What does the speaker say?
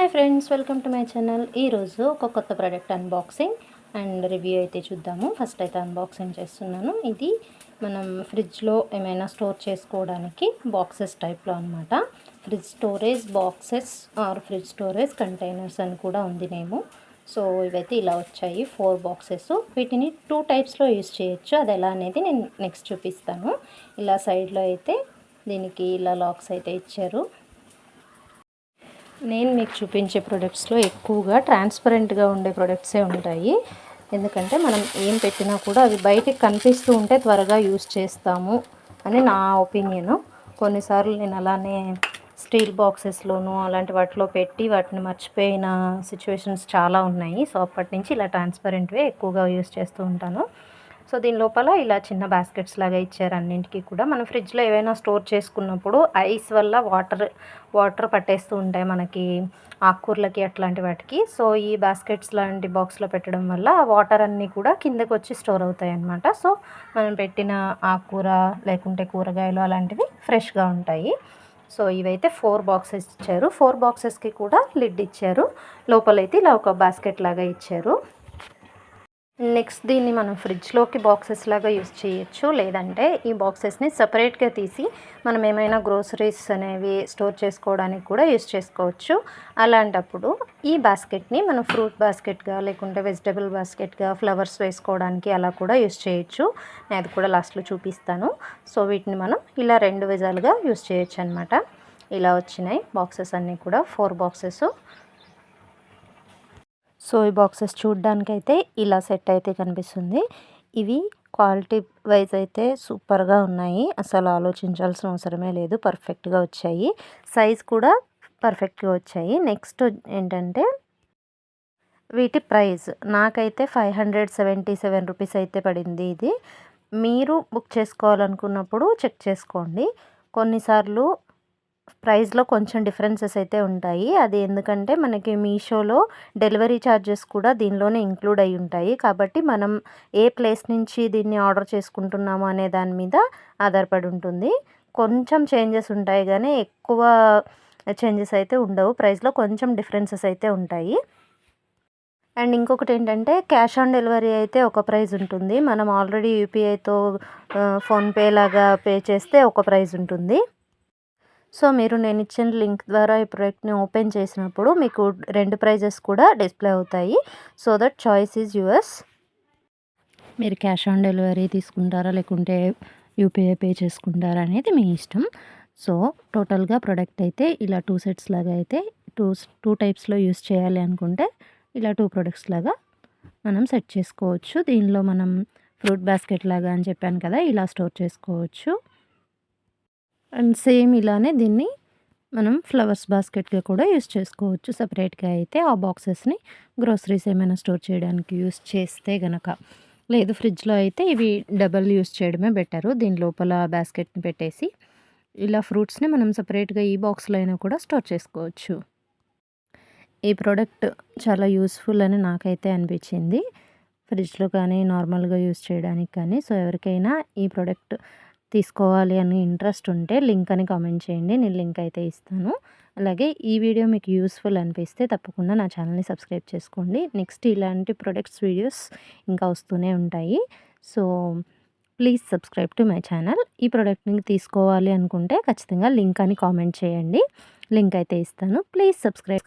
Hi friends, welcome to my channel. ఈరోజు ఒక కొత్త ప్రోడక్ట్ అన్బాక్సింగ్ అండ్ రివ్యూ అయితే చూద్దాము. ఫస్ట్ అయితే అన్బాక్సింగ్ చేస్తున్నాను. ఇది మనం ఫ్రిడ్జ్లో ఏమైనా స్టోర్ చేసుకోవడానికి బాక్సెస్ టైప్లో అనమాట. Fridge storage boxes or fridge storage containers అని కూడా ఉంది నేము. సో ఇవైతే ఇలా వచ్చాయి 4 బాక్సెస్. వీటిని 2 టైప్స్లో యూజ్ చేయొచ్చు. అది ఎలా అనేది నేను నెక్స్ట్ చూపిస్తాను. ఇలా సైడ్లో అయితే దీనికి ఇలా లాక్స్ అయితే ఇచ్చారు. నేను మీకు చూపించే ప్రొడక్ట్స్లో ఎక్కువగా ట్రాన్స్పరెంట్గా ఉండే ప్రొడక్ట్సే ఉంటాయి. ఎందుకంటే మనం ఏం పెట్టినా కూడా అవి బయటికి కనిపిస్తూ ఉంటే త్వరగా యూస్ చేస్తాము అని నా ఒపీనియను. కొన్నిసార్లు నేను అలానే స్టీల్ బాక్సెస్లోనూ అలాంటి వాటిలో పెట్టి వాటిని మర్చిపోయిన సిచ్యువేషన్స్ చాలా ఉన్నాయి. సో అప్పటి నుంచి ఇలా ట్రాన్స్పరెంట్వే ఎక్కువగా యూస్ చేస్తూ ఉంటాను. సో దీని లోపల ఇలా చిన్న బాస్కెట్స్ లాగా ఇచ్చారు. అన్నింటికి కూడా మనం ఫ్రిడ్జ్లో ఏవైనా స్టోర్ చేసుకున్నప్పుడు ఐస్ వల్ల వాటర్ పట్టేస్తూ ఉంటాయి మనకి ఆకుకూరలకి అట్లాంటి వాటికి. సో ఈ బాస్కెట్స్ లాంటి బాక్స్లో పెట్టడం వల్ల ఆ వాటర్ అన్నీ కూడా కిందకు వచ్చి స్టోర్ అవుతాయి అన్నమాట. సో మనం పెట్టిన ఆకుకూర లేకుంటే కూరగాయలు అలాంటివి ఫ్రెష్గా ఉంటాయి. సో ఇవైతే 4 బాక్సెస్ ఇచ్చారు. 4 బాక్సెస్కి కూడా లిడ్ ఇచ్చారు. లోపలైతే ఇలా ఒక బాస్కెట్ లాగా ఇచ్చారు. నెక్స్ట్ దీన్ని మనం ఫ్రిడ్జ్లోకి బాక్సెస్ లాగా యూస్ చేయొచ్చు. లేదంటే ఈ బాక్సెస్ని సపరేట్గా తీసి మనం ఏమైనా గ్రోసరీస్ అనేవి స్టోర్ చేసుకోవడానికి కూడా యూస్ చేసుకోవచ్చు. అలాంటప్పుడు ఈ బాస్కెట్ని మనం ఫ్రూట్ బాస్కెట్గా లేకుంటే వెజిటబుల్ బాస్కెట్గా ఫ్లవర్స్ వేసుకోవడానికి అలా కూడా యూస్ చేయొచ్చు. నేను అది కూడా లాస్ట్లో చూపిస్తాను. సో వీటిని మనం ఇలా 2 విధాలుగా యూస్ చేయొచ్చు అనమాట. ఇలా వచ్చినాయి బాక్సెస్ అన్నీ కూడా 4 బాక్సెస్. సో ఈ బాక్సెస్ చూడ్డానికైతే ఇలా సెట్ అయితే కనిపిస్తుంది. ఇవి క్వాలిటీ వైజ్ అయితే సూపర్గా ఉన్నాయి. అసలు ఆలోచించాల్సిన అవసరమే లేదు. పర్ఫెక్ట్గా వచ్చాయి. సైజ్ కూడా పర్ఫెక్ట్గా వచ్చాయి. నెక్స్ట్ ఏంటంటే వీటి ప్రైస్ నాకైతే 577 రూపీస్ అయితే పడింది. ఇది మీరు బుక్ చేసుకోవాలనుకున్నప్పుడు చెక్ చేసుకోండి. కొన్నిసార్లు ప్రైస్లో కొంచెం డిఫరెన్సెస్ అయితే ఉంటాయి. అది ఎందుకంటే మనకి మీషోలో డెలివరీ ఛార్జెస్ కూడా దీనిలోనే ఇంక్లూడ్ అయి ఉంటాయి. కాబట్టి మనం ఏ ప్లేస్ నుంచి దీన్ని ఆర్డర్ చేసుకుంటున్నాము అనే దాని మీద ఆధారపడి ఉంటుంది. కొంచెం చేంజెస్ ఉంటాయి కానీ ఎక్కువ చేంజెస్ అయితే ఉండవు. ప్రైస్లో కొంచెం డిఫరెన్సెస్ అయితే ఉంటాయి. అండ్ ఇంకొకటి ఏంటంటే క్యాష్ ఆన్ డెలివరీ అయితే ఒక ప్రైస్ ఉంటుంది. మనం ఆల్రెడీ యూపీఐతో ఫోన్పే లాగా పే చేస్తే ఒక ప్రైస్ ఉంటుంది. సో మీరు నేను ఇచ్చిన లింక్ ద్వారా ఈ ప్రోడక్ట్ని ఓపెన్ చేసినప్పుడు మీకు 2 ప్రైజెస్ కూడా డిస్ప్లే అవుతాయి. So that choice is yours. మీరు క్యాష్ ఆన్ డెలివరీ తీసుకుంటారా లేకుంటే యూపీఐ పే చేసుకుంటారా అనేది మీ ఇష్టం. సో టోటల్గా ప్రోడక్ట్ అయితే ఇలా 2 సెట్స్ లాగా అయితే టూ టైప్స్లో యూస్ చేయాలి అనుకుంటే ఇలా 2 ప్రొడక్ట్స్ లాగా మనం సెట్ చేసుకోవచ్చు. దీనిలో మనం ఫ్రూట్ బాస్కెట్ లాగా అని చెప్పాను కదా, ఇలా స్టోర్ చేసుకోవచ్చు. అండ్ సేమ్ ఇలానే దీన్ని మనం ఫ్లవర్స్ బాస్కెట్గా కూడా యూస్ చేసుకోవచ్చు. సపరేట్గా అయితే ఆ బాక్సెస్ని గ్రోసరీస్ ఏమైనా స్టోర్ చేయడానికి యూస్ చేస్తే గనక. లేదు ఫ్రిడ్జ్లో అయితే ఇవి డబల్ యూస్ చేయడమే బెటరు. దీని లోపల బాస్కెట్ని పెట్టేసి ఇలా ఫ్రూట్స్ని మనం సపరేట్గా ఈ బాక్స్లో అయినా కూడా స్టోర్ చేసుకోవచ్చు. ఈ ప్రోడక్ట్ చాలా యూస్ఫుల్ అని నాకైతే అనిపించింది. ఫ్రిడ్జ్లో కానీ నార్మల్గా యూస్ చేయడానికి కానీ. సో ఎవరికైనా ఈ ప్రోడక్ట్ తీసుకోవాలి అని ఇంట్రెస్ట్ ఉంటే లింక్ అని కామెంట్ చేయండి. నేను లింక్ అయితే ఇస్తాను. అలాగే ఈ వీడియో మీకు యూస్ఫుల్ అనిపిస్తే తప్పకుండా నా ఛానల్ని సబ్స్క్రైబ్ చేసుకోండి. నెక్స్ట్ ఇలాంటి ప్రొడక్ట్స్ వీడియోస్ ఇంకా వస్తూనే ఉంటాయి. So please subscribe to my channel. ఈ ప్రోడక్ట్ని తీసుకోవాలి అనుకుంటే ఖచ్చితంగా లింక్ అని కామెంట్ చేయండి. లింక్ అయితే ఇస్తాను. Please subscribe.